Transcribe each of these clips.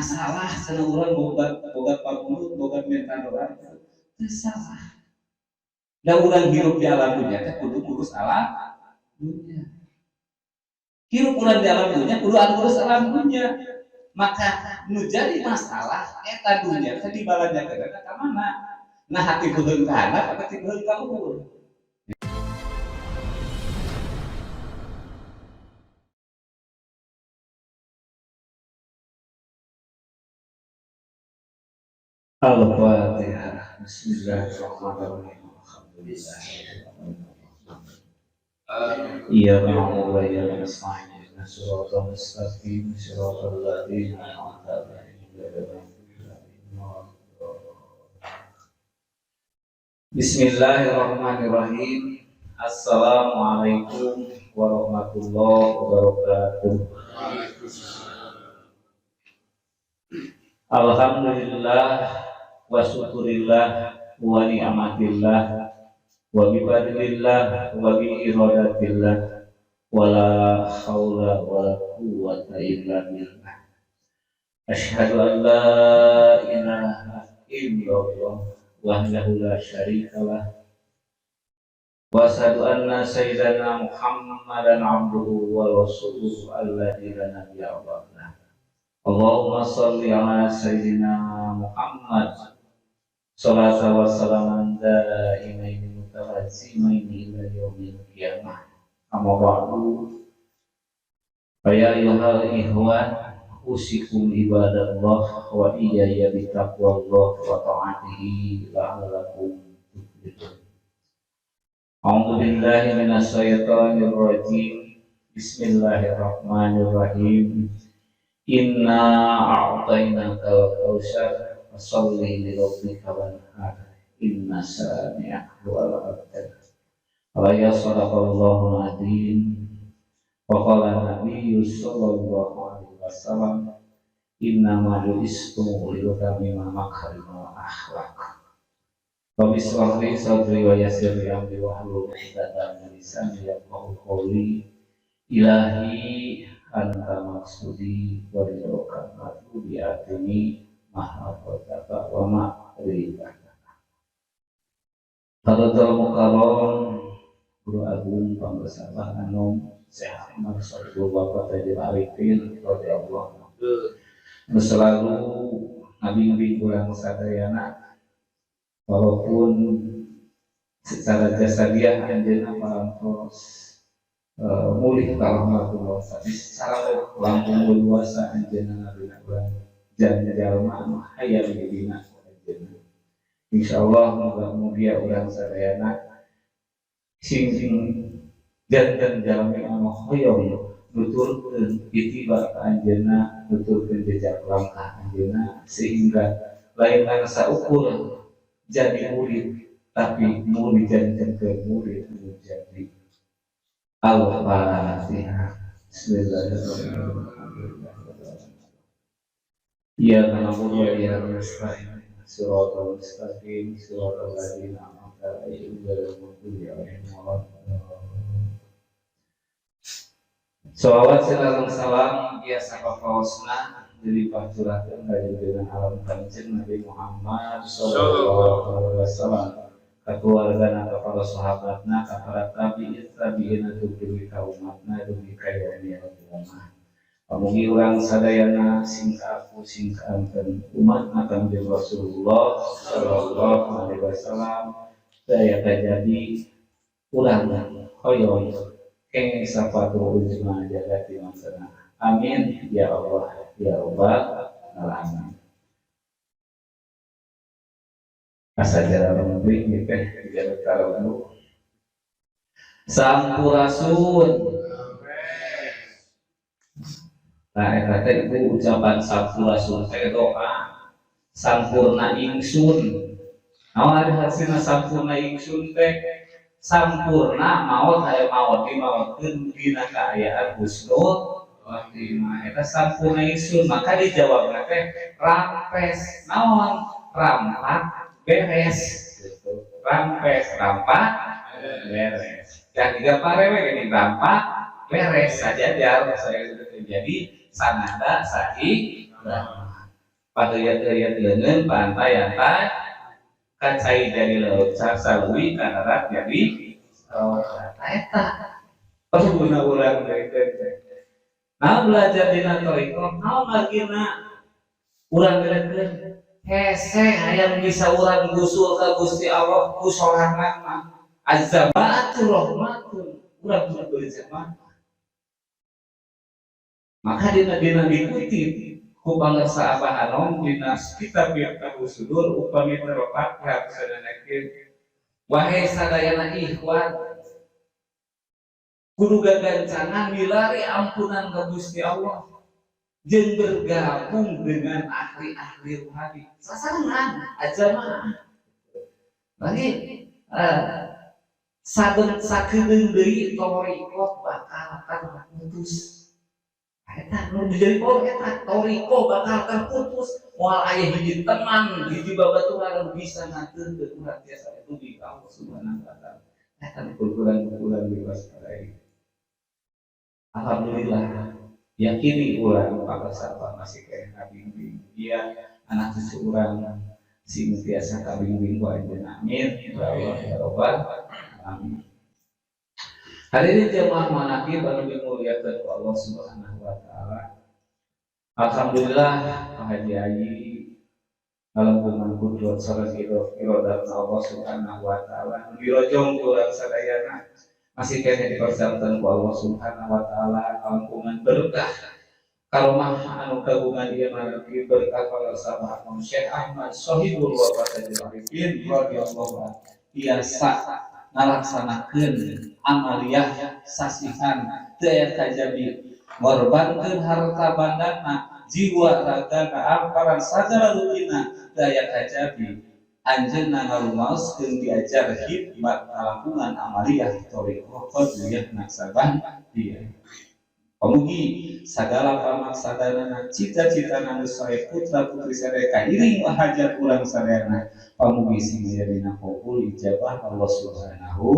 masalah sana urang boga pamulut boga mental orang teu salah. Da urang hirup di alam dunia teh kudu ngurus alam dunia. Hirup urang di alam dunia kudu ngurus alam dunia. Maka nu jadi masalah eta dunia teh dibalanjakeun ka mana? Nah hati beuheung ka handap apa hati beuheung ka luhur? Al-Fatihah. Bismillahirrahmanirrahim. Alhamdulillah. Iyyaka na'budu wa iyyaka nasta'in. Ihdinas siratal mustaqim. Siratal ladzina an'amta 'alaihim ghairil maghdubi 'alaihim waladdallin. Bismillahirrahmanirrahim. Assalamualaikum warahmatullahi wabarakatuh. Alhamdulillah wa syukurillah wa ni'matillah wa bifadlillah wa bi iradatillah wa la haula wa la quwwata illa billah. Asyhadu an la ilaha illallah wahdahu la syarikalah wa asyhadu anna sayyidana Muhammadan abduhu wa rasuluhu alladzi la nabiyya ba'dahu. Allahumma sholli ala sayyidina Muhammad sallallahu wa sallaman daimaini mutawazzimaini ila yaumil qiyamah. Amma ba'du. Ya ayyuhal ikhwan, usikum ibadallah wa iyaya bitaqwallah wa ta'atihi la'allakum tuflihun. A'udzu billahi minasy syaithanir rajim. Bismillahirrahmanirrahim. Inna a'tainaka al-kautsar fasholli li rabbika wanhar inna shani'aka huwal abtar. Wa sadaqallahu al-azim. Wa qala nabiyyu sallallahu alaihi wasallam inna ma bu'istu li utammima makarimal akhlaq. Rabbi shrah li sadri wa yassir li amri wahlul 'uqdatam min lisani yafqahu qawli. Ilahi anta maksudi wa ridhoka matlubi atini mahabbaka wa ma'rifaka. Hadatul mukarram Guru Agung Panggesala Anom Syekh Ahmad Syahrul Bapak Tajir Arifin radhiyallahu anhu selalu ngabimbing urang sadayana walaupun secara jasadiah anjeunna parantos mulih rahmatullah tapi secara langkung luasa anjeunna dina urang jalma anu hayang di dina anjeunna. Insyaallah muga-muga urang sadayana sing janten jalmi anu hoyong nuturkeun itiba ka anjeunna, nuturkeun jejak langkah anjeunna sehingga lain anu saukur jadi murid tapi murid janten murid anu jadi. Al-Fatihah. Bismillahirrahmanirrahim. Iyyaka na'budu wa iyyaka nasta'in. Shiratal mustaqim, shiratal ladzina an'amta 'alaihim ghairil maghdubi 'alaihim waladdallin. Shalawat serta salam biasa kafaosna dilimpah curahkeun ka junjungan alam kanjeng Nabi Muhammad sallallahu alaihi wasallam. Keluargana, kepada sahabatna, kepada tabi'in dugi ka umatna, dugi ka yaumil qiyamah. Pamugi urang sadayana sing aku sing kaanten umatna Kanjeng Rasulullah sallallahu alaihi wasallam daya kajadi urang hoyong kenging sapatu ujma jagati maksana. Amin ya Allah ya rabbal alamin. Asajaran lebih nikah tidak taruh sampurasun. Nah, eta teh itu ucapan sampurasun teh doa sampurna ingsun. Naon ari hasilna sampurna ingsun teh sampurna maot aya maot dimaotkeun dina kaayaan husnul khotimah. Eta sampurna ingsun maka dijawabna teh rampes. Naon rampak beres gitu. Rampes rampak beres dan tiga parewe ini rampak beres saja jar saya jadi sanada sahih Padayat-ayat leungeun pantai-antai kacai dari laut sarsawi ka darat jadi eta perguna urang teh. Nah belajar dina toriko naon lagina urang gerekeun hese hayang bisa urang gusul ka Gusti Allah ku sorangan mah azabatu rahmatun urang kudu berjamaah. Maka dina dikutip ku bangsa Abah Anom dina kitab Miftahul Sudur upami teropat sadanakeun wahai sadayana ikhwan kudu gagancangan milari ampunan ka Gusti Allah jeung bergabung dengan ahli-ahli rohani sasarengan aja mah lagi sakedeung deui toriko bakal terputus. Eta nu jadi poin eta toriko bakal terputus moal aya hiji teman hiji babaturan bisa ngatur ke urang biasa itu di Allah Subhanahu wa taala. Eta kurang bebas dari. Alhamdulillah yakini urang pada saat masih kaya bimbing dia anak cucu urang sing biasa kabimbing ku anjeunna amin ya rabbal alamin. Hadirin jemaah manaqib anu dimuliakeun ku Allah Subhanahu wa taala. Alhamdulillah Pak Haji Ayi dalam bulan kudrat sareng irodat Allah Subhanahu wa taala dirojong urang sadayana masih kene dipercayakan ku Allah Subhanahu wa taala kampungan berkah karomah anu kagungan ieu manaqib berkah para sahabat Syekh Ahmad Shahibul Wafatil Arifin radhiyallahu anhu biasa ngalaksanakeun amaliyah sasihan teu aya kajabi ngorbankeun harta bandana jiwa ragana amparan sagala rutina teu aya kajabi anjeunna ngalumaoskeun diajar hikmat ngalakunan amaliyah thariqah qadriyah naksaban dia pamugi sagala pamaksadanana cita-cita anu sae putra putri sadaya iring hajat urang sadayana pamugi similina qabul ijabah Allah Subhanahu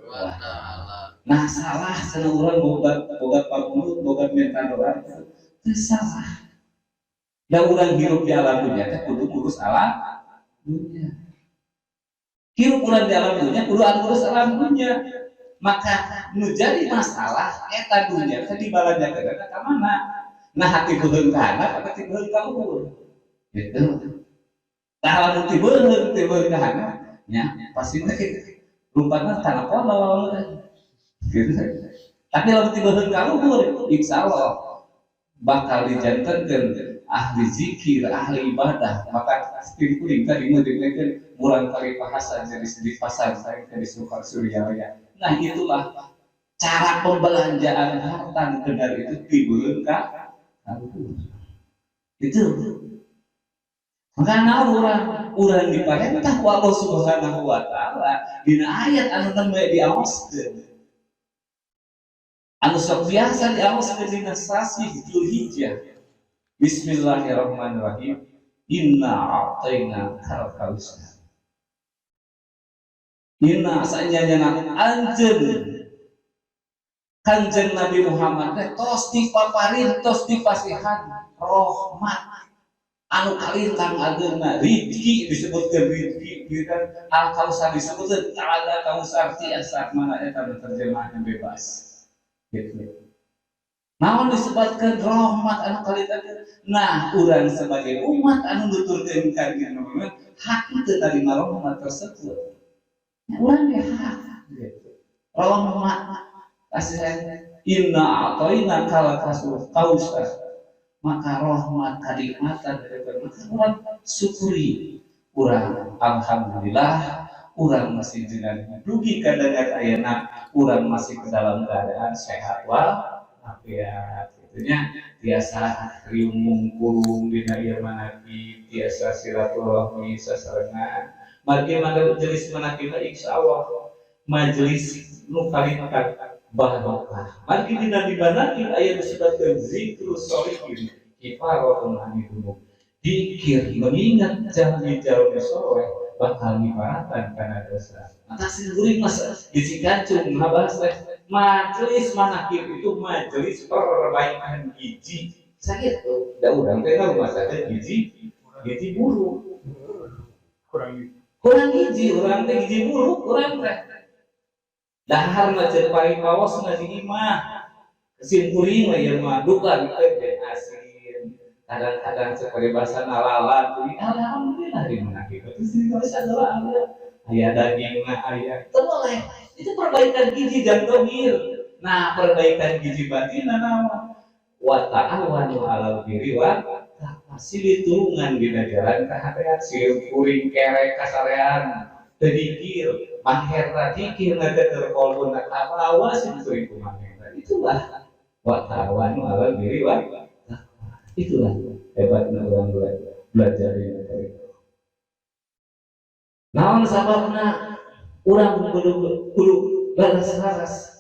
wa taala. Nah salah cenah urang boga pamulut boga minta doa teu salah. Da urang hirup di alam dunya teh kudu ngurus alam dunya. Hirup urang di alam dunya kudu ngurus alam dunya. Maka nu jadi masalah eta dunya teh dibalajakeun ka mana? Nah hati beuheung ka handap apa ti beuheung ka luhur? Gitu. Tah lamun ti beuheung ka handap nya pasti teh rumpatna tanah pola lawan gitu. Tapi lamun ti beuheung ka luhur insyaallah bakal dijantenkeun ahli zikir, ahli ibadah. Maka tim kuring tadi ngeudeungkeun murang kali bahasa jadi di pasar saya di Sukar Surya. Nah itulah cara pembelanjaan harta benar itu dibeuheung ka itu. Makana urang diparentah ku Allah Subhanahu wa taala dina ayat anu teu diaoskeun. Anu sok biasa diaoskeun dina sasi Dzulhijjah. Bismillahirrahmanirrahim. Inna a'tayna al-kautsar. Inna sanyana anjeun Kanjeng Nabi Muhammad teh tos dipaparintos dipasihan rahmat anu kalintang ageuna rizki disebutkeun rizki kieu kan al-kautsar disebutkeun ta'ala kautsar tiasa mana eta terjemahan bebas gitu. Namun disebutkan rahmat anu kalintang. Nah urang sebagai umat anu nuturkeun kanjeng Nabi Muhammad hak teu tarima rahmat tersebut. Urang ge hak gitu. Rahmat kasih inna a'tayna kal kautsar maka rahmat kanikmatan daripada urang syukuri urang alhamdulillah urang masih jenengan dugi kadangan ayeuna urang masih ke dalam keadaan sehat walafiat gitunya biasa riung mungkulung dina ieu manaqib biasa silaturahmi sasarengan margi majelis manaqib insyaallah majelis nu kalintang barokah. Margi dina dibanaqib aya disebutkeun zikrus sholihin kifaratun anidunub. Dikir mengingat jalmi-jalmi soleh bakal ngibaratan kana dosa. Maka singguring mas dicikacung ngabas majelis manaqib itu majelis perbaikan giji. Sakitu da urang teh ngarumasakeun giji giji buruk. Kurang hiji urang teh giji buruk urang teh. Dahar mah cek paling pawas mah di imah. Kesin kuring mah ieu mah duka gitu asin. Kadang-kadang seperti bahasa nalalan kuring alhamdulillah di mana gitu. Terus di bahasa adalah aya daging mah aya. Itu boleh. Itu perbaikan giji dan dohir. Nah, perbaikan giji batin naon? Wa ta'awanu 'alal birri wa masih ditulungan di jalan kaharean si kuring kerek kasarean tedikir maherna dikir ngadeter kolbun awas kuring kumaherna itulah wa ta'awanu 'alal birri wa itulah hebatna urang belajar dari itu. Naon sababna urang kudu balas-balas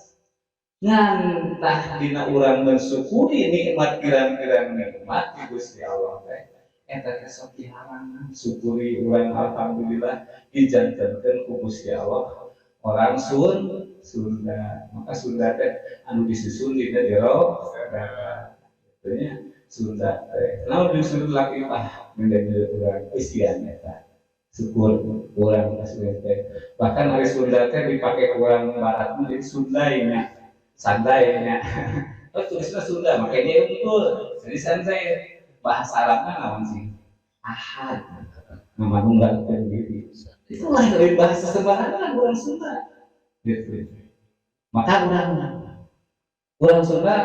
ngantah dina urang mensyukuri nikmat pirang-pirang nikmat di Gusti Allah teh eta teh sok diharangan syukuri urang alhamdulillah dijantenkeun ku Gusti Allah orang Sunda maka Sunda teh anu disusun dina jero katanya Sunda teh naon disusun laki mah menjadi urang isian eta syukur urang Sunda teh bahkan hari Sunda teh dipake urang barat menjadi Sundainya sandainya, tulisnya Sunda, makanya betul. Jadi santai bahasa Arabnya namun sih ahad, nama nunggal sendiri. Itulah dari bahasa sembarangan orang Sunda. Gitu. Maka orang Sunda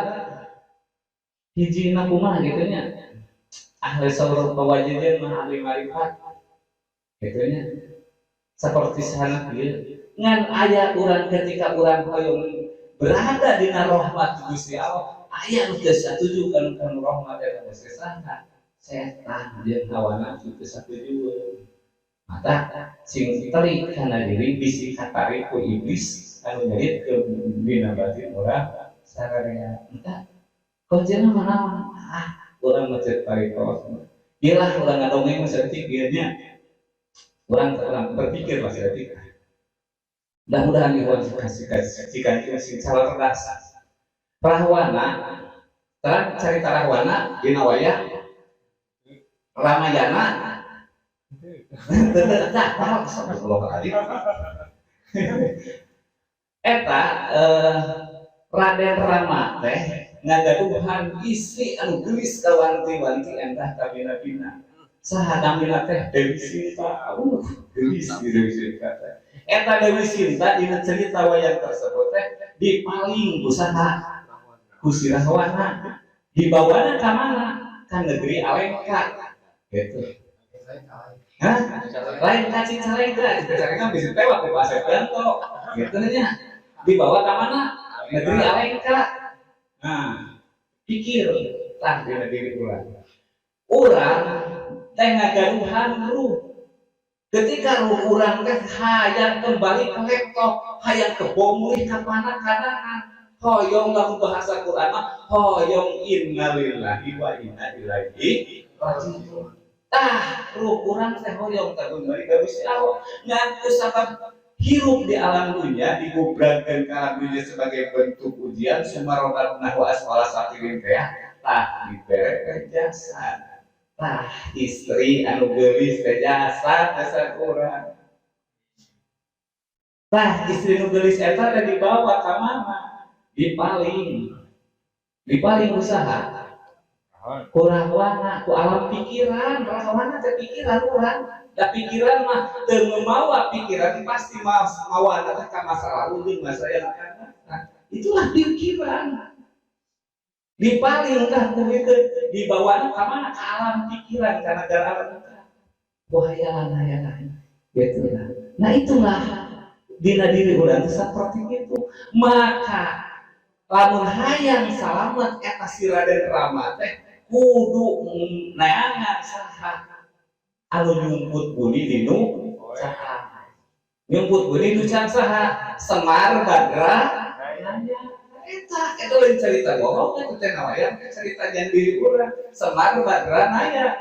hiji nakumah gitunya. Ahli saur pawajidin mah ahli marifat. Gitunya. Seperti sana kieu. Ngan aya urang ketika urang hoyong berada di rahmat Gusti Allah aya nu teu satuju kana rahmat eta Gusti Allah setan jeung hawa nafsu teu satuju mata sing teri kana diri bisi katari ku iblis anu nyadit ke dina batin urang sararea entah konjena manaon urang macet tari kaos ilah urang ngadongeng saeutik ieu nya urang berpikir masih detik. Mudah-mudahan dikasih jika masih cerdas. Rahwana, terang cerita Rahwana di Nawaya, Ramayana, eta Raden Rama teh ngagaduhan isi anu gelis kawanti-wanti entah kabina-bina. Saha namina teh Dewi Sinta, gelis di Dewi Sinta teh. Eta Dewi Sinta dina cerita wayang tersebut teh dipaling usaha ku si Rahwana dibawana ka mana ka negeri Alengka gitu. Hah? Lain ka Cicalengka, Cicalengka bisa tewak ku Pak Septianto gitu nya. Dibawa ka mana? Negeri Alengka. Nah, pikir tah di negeri urang teh ngagaduhan ruh. Ketika ruh urang teh hayang kembali ke laptop, hayang ke bomulih ka panah-panangan, hoyong lagu bahasa Quran mah hoyong innalillahi wa inna ilaihi raji'un. Tah ruh urang teh hoyong ka kembali ka Gusti Allah. Ngantos sabab hirup di alam dunia digubrankeun ka alam dunia sebagai bentuk ujian sumarodatna wa asfala safilin teh tah dibere jasad. Nah, istri anu geulis teh jasa dasar urang. Nah, istri anu geulis eta teh dibawa ka mana? Dipaling usaha. Ku Rahwana, ku alam pikiran, Rahwana teh pikiran urang. Da pikiran mah teu mawa pikiran pasti mawana teh ka masa lalu jeung masa yang akan datang. Itulah pikiran. Dipaling tah kudu dibawa ka mana ka alam pikiran ka negara alam hayalan gitu lah. Nah itulah dina diri urang seperti itu. Maka lamun hayang salamet eta si Raden Rama teh kudu neangan saha anu nyumput buni dinu saha nyumput buni nu saha Semar Badra eta lain cerita bohong eta teh nawaya cerita jan diri urang Semar Badra naya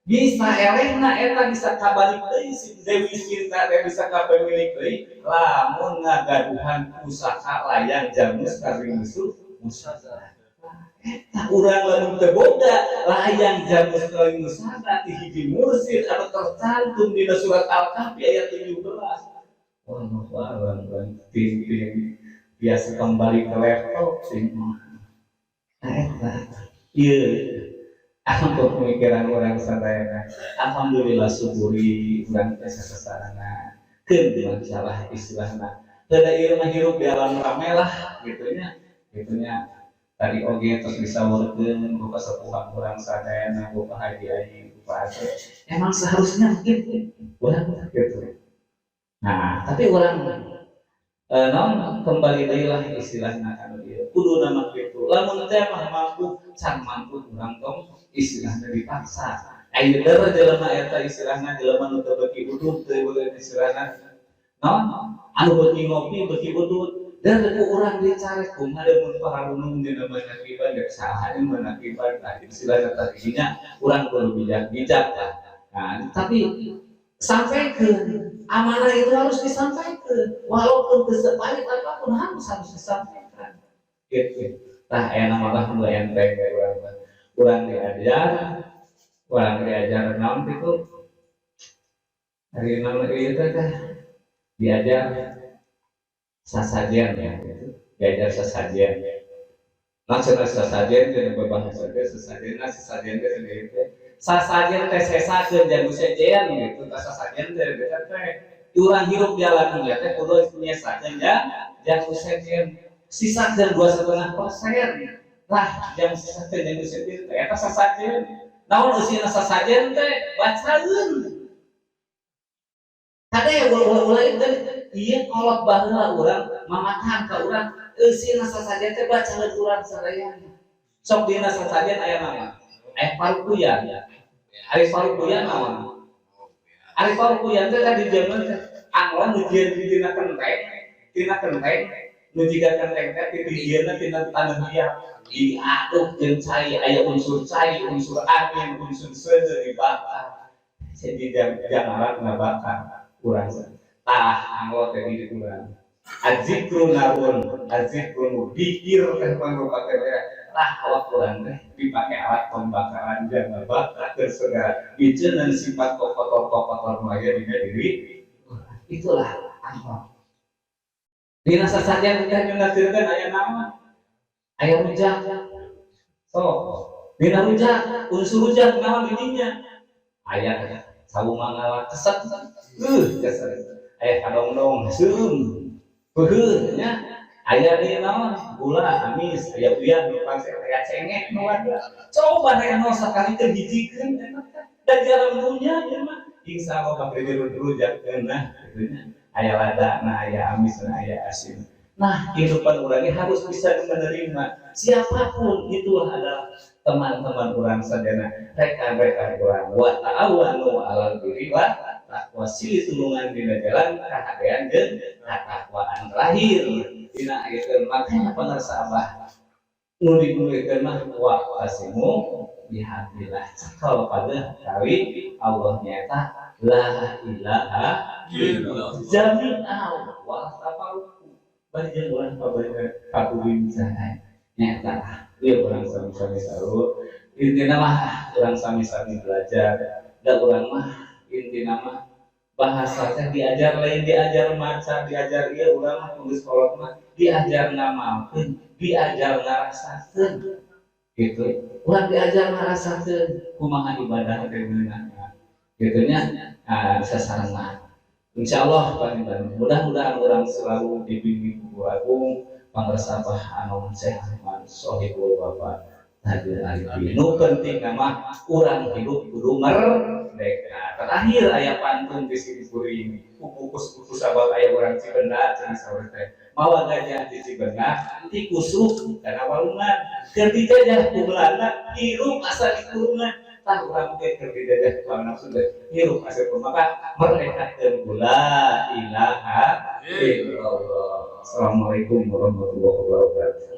bisa elehna eta bisa kabalik deui si Dewi Sinta teh bisa kapemilik deui lamun ngagaduhan pusaka layang jamus kari musuh tak urang lamun teu boga layang jamus kali musada ti hiji mursid anu tercantum dina surat Al-Kahfi ayat 17. Wah, ting biasa kembali ke level sing iya untuk pemikiran orang sadayana. Alhamdulillah syukuri urang teh sasarana keun masalah istilahna teu ieu mah hirup di alam rame lah gitunya tadi oge terus disaurkeun ku kasepuhan urang sadayana ku haji aji ku atuh emang seharusnya gitu urang gitu. Nah tapi urang non kembali deui lah istilahna anu ieu kudu nama kitu lamun teh mah mampu can mampu urang tong istilahna dipaksa aya deure jelema eta istilahna jelema nu teu beuki udud teu istilahna non anu beuki ngopi beuki udud dan ku urang dicarek kumaha mun paharunung dina banyak ibadah saha yang banyak ibadah istilahna tadinya urang kudu bijak lah. Nah tapi sampaikan amanah itu harus disampaikan walaupun sepahit apapun harus disampaikan gitu. Nah enak malah nu enteng urang diajar naon itu hari naon ieu teh diajar sasajian ya gitu. Diajar sasajian maksudna sasajian jeung berbahasa teh sasajian teh sendiri teh sasajian teh sesakeun jeung sejean gitu sasajian teh beda teh urang hirup di alam dunia teh kudu nyesakeun jeung sejean sisakeun 2,5% lah jeung sisakeun jeung sejean teh eta sasajian naon eusina sasajian teh bacaeun kadang ulah-ulah itu ieu kolot baheula urang mamatahan ka urang eusina sasajian teh bacaeun urang sadayana sok dina sasajian aya nama parukuyan ari parukuyan naon ari parukuyan teh tadi zaman anggon nujian tina kenteng nu jiga kenteng teh titiieuna tina taneuh liat diaduk jeung cai aya unsur cai unsur angin unsur seuneu dibakar jadi jangaran ngabakar urang tah anggo teh di urang azikru narun azikru dikir teh mangrupa teh lah awak urang teh dipake alat pembakaran jangan bakar segala biceun sifat kotor maya dina diri itulah anggo dina sasajian teh nyunatkeun aya naon aya rujak sok dina rujak unsur rujak naon di dinya aya sawu mangala keset keset aya kadongdong seueum beuheun nya aya di naon gula amis aya uyah nu pangse aya cengek nu ada coba aya naon sakali teh hijikeun dan jarang punya ieu mah insyaallah bakal dirujak nah kitu nya aya ladana aya amisna aya asin. Nah kehidupan urang harus bisa menerima siapapun itulah adalah teman-teman urang sadayana rekan-rekan urang wa ta'awanu 'alal birri wa taqwa silih tulungan dina jalan kahadean jeung katakwaan terakhir dina ayat makanya pangarsa Abah nu dibulikeun mah wa qasimu bihamdillah cakal pada kali Allah nyata la ilaha illallah jami'an wa tafaruq bari urang kabulin saha nyata ieu urang sami-sami saru intina mah urang sami-sami belajar da urang mah intina mah bahasa teh diajar lain diajar maca diajar ieu urang mah geus kolot mah diajar ngamalkeun diajar ngarasakeun gitu urang diajar ngarasakeun kumaha ibadah teh beunana kitu nya sasaranna insyaallah panjenengan mudah-mudahan urang selalu dibimbing ku Agung pangarsapah anu sehat man sohibul bapak hadir arifin nu penting mah urang hidup kudu merdeka terakhir aya pantun di sini kuring kukus sabab aya urang Cibeundah cenah saur teh mawa gajah di Cibeundah ti kusuk kana walungan keur dijajah ku Belanda hirup asa di kurungan tah urang teh keur dijajah ku nafsu teh hirup asa maka merdeka teh la ilaha illallah. Assalamualaikum warahmatullahi wabarakatuh.